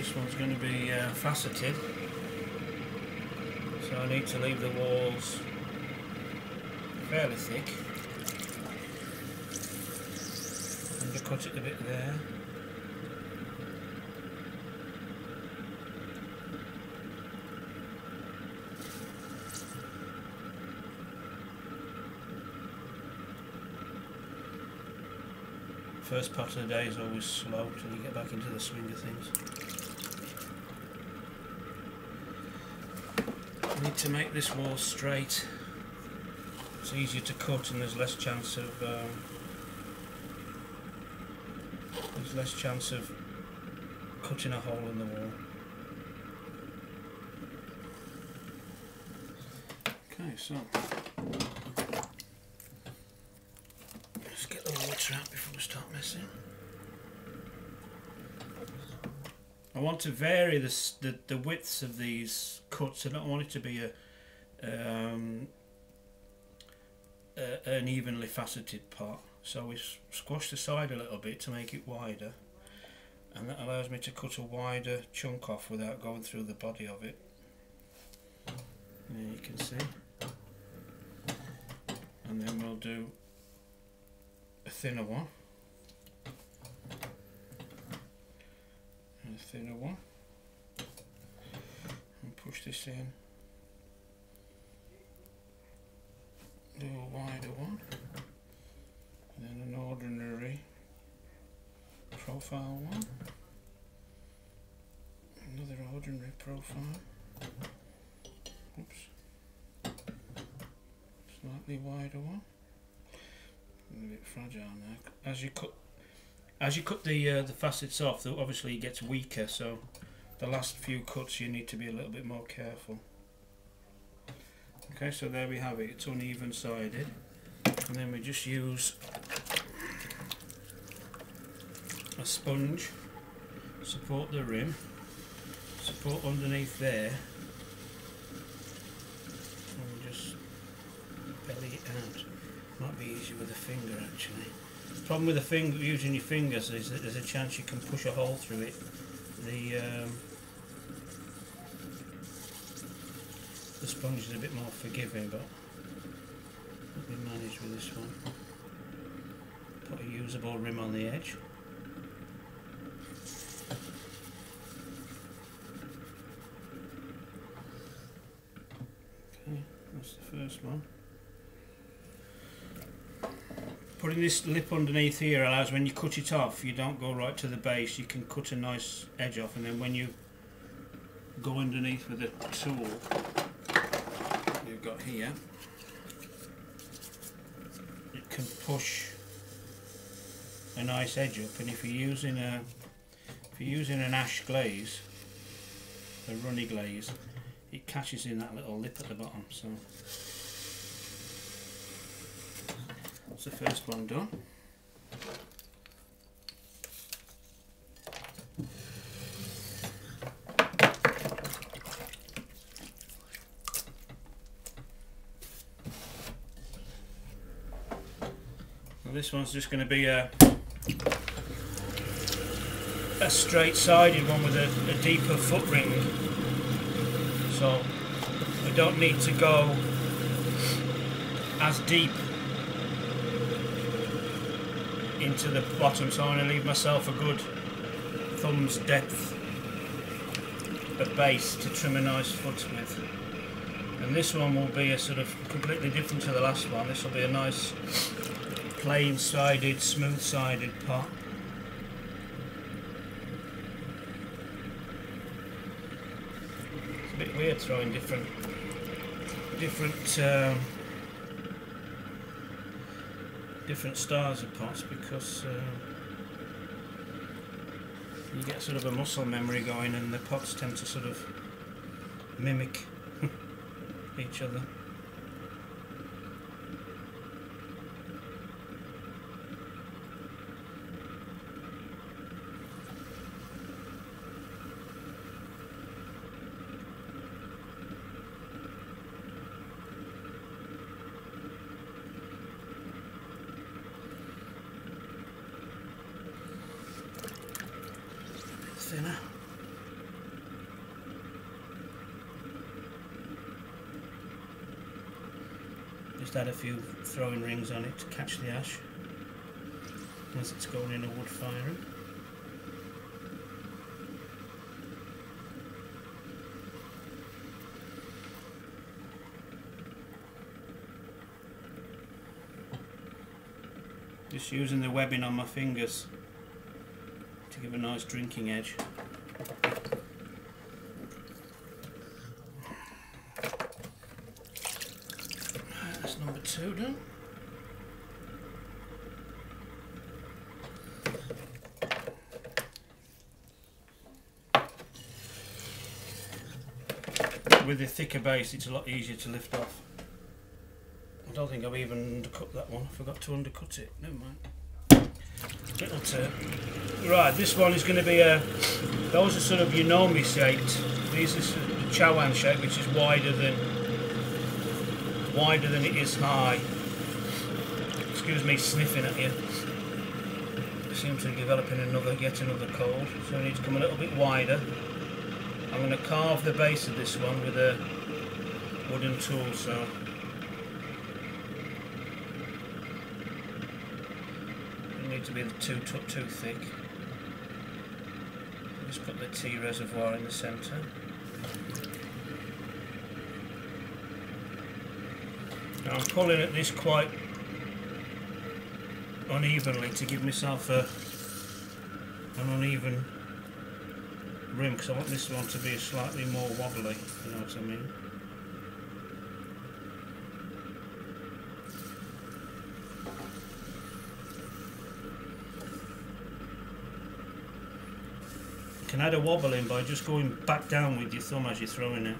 This one's going to be faceted, so I need to leave the walls fairly thick. Undercut it a bit there. First part of the day is always slow till you get back into the swing of things. I need to make this wall straight. It's easier to cut and there's less chance of cutting a hole in the wall. Okay, so let's get the water out before we start messing. I want to vary the widths of these cuts. I don't want it to be an evenly faceted part. So we squash the side a little bit to make it wider, and that allows me to cut a wider chunk off without going through the body of it. There you can see. And then we'll do a thinner one. And a thinner one. And push this in. Do a wider one. And then an ordinary profile one. Another ordinary profile. Oops. Slightly wider one. A bit fragile now. As you cut the facets off, obviously it gets weaker, so the last few cuts you need to be a little bit more careful. Okay, so there we have it. It's uneven sided, and then we just use a sponge, support the rim, support underneath there, and just belly it out. Might be easier with a finger actually. The problem with using your fingers is that there's a chance you can push a hole through it. The sponge is a bit more forgiving, but let me manage with this one. Put a usable rim on the edge. Okay, that's the first one. Putting this lip underneath here allows, when you cut it off, you don't go right to the base. You can cut a nice edge off, and then when you go underneath with a tool you've got here, it can push a nice edge up. And if you're using an ash glaze, a runny glaze, it catches in that little lip at the bottom. So that's the first one done. And this one's just going to be a straight-sided one with a deeper foot ring. So we don't need to go as deep into the bottom, so I'm going to leave myself a good thumb's depth of base to trim a nice foot with. And this one will be a sort of completely different to the last one. This will be a nice plain sided, smooth sided pot. It's a bit weird throwing different styles of pots, because you get sort of a muscle memory going, and the pots tend to sort of mimic each other. Thinner. Just add a few throwing rings on it to catch the ash as it's going in a wood firing. Just using the webbing on my fingers to give a nice drinking edge. That's number 2 done. With the thicker base it's a lot easier to lift off. I don't think I've even undercut that one. I forgot to undercut it. Never mind. Little turn. Right, this one is going to be those are sort of Unomi shaped. These are sort of the Chawan shape, which is wider than it is high. Excuse me, sniffing at you. It seems to be developing yet another cold, so I need to come a little bit wider. I'm going to carve the base of this one with a wooden tool, so it needs to be too thick. Just put the tea reservoir in the centre. Now I'm pulling at this quite unevenly to give myself an uneven rim, because I want this one to be slightly more wobbly, you know what I mean. You can add a wobble in by just going back down with your thumb as you're throwing it.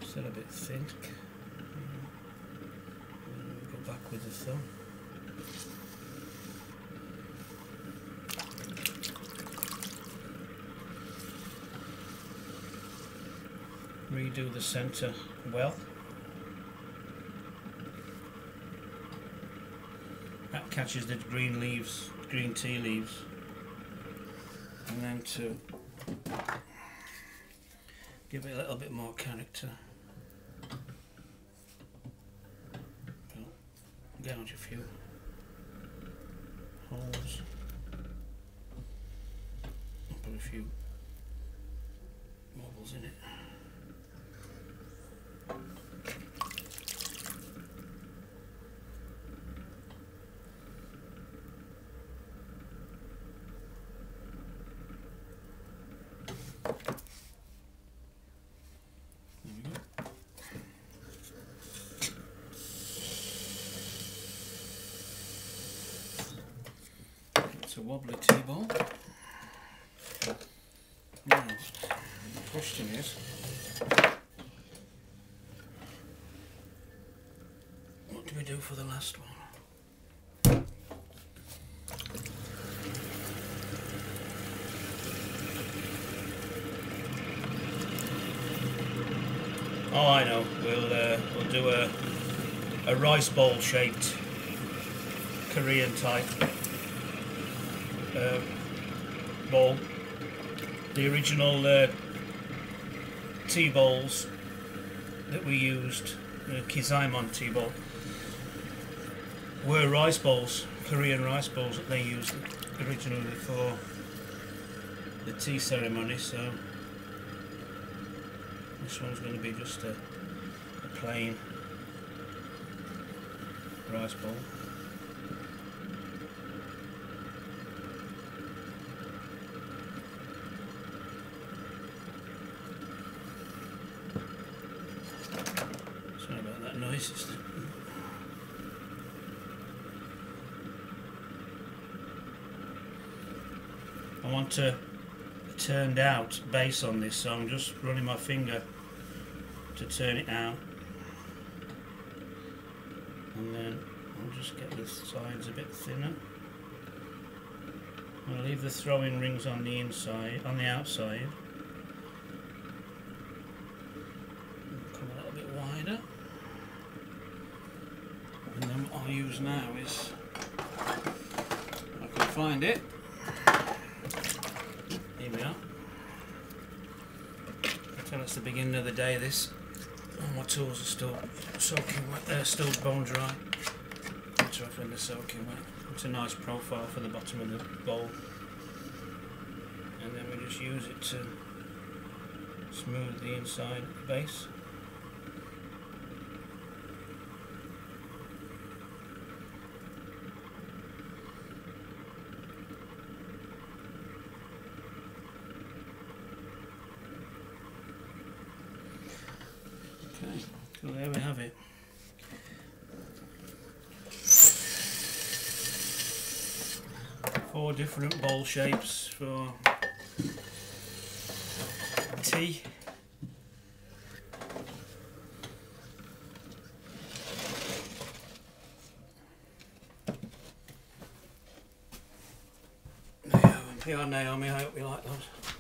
Still a bit thin. Go back with the thumb. Redo the centre well. That catches the green leaves, green tea leaves. And then to give it a little bit more character. Gouge a few holes, put a few wobbles in it. A wobbly tea ball. Now, the question is, what do we do for the last one? Oh, I know. We'll do a rice bowl shaped Korean type bowl. The original tea bowls that we used, Kizaimon tea bowl, were rice bowls, Korean rice bowls that they used originally for the tea ceremony, so this one's going to be just a plain rice bowl. Sorry about that noise. I want a turned out base on this, so I'm just running my finger to turn it out, and then I'll just get the sides a bit thinner. I'll leave the throwing rings on the inside, on the outside. Come a little bit wider, and then what I'll use now is, if I can find it, the beginning of the day. This, all my tools are still soaking wet, still bone dry. Better off when they're soaking wet. It's a nice profile for the bottom of the bowl, and then we just use it to smooth the inside base. Okay, so there we have it. Four different bowl shapes for tea. Yeah, Naomi, I hope you like those.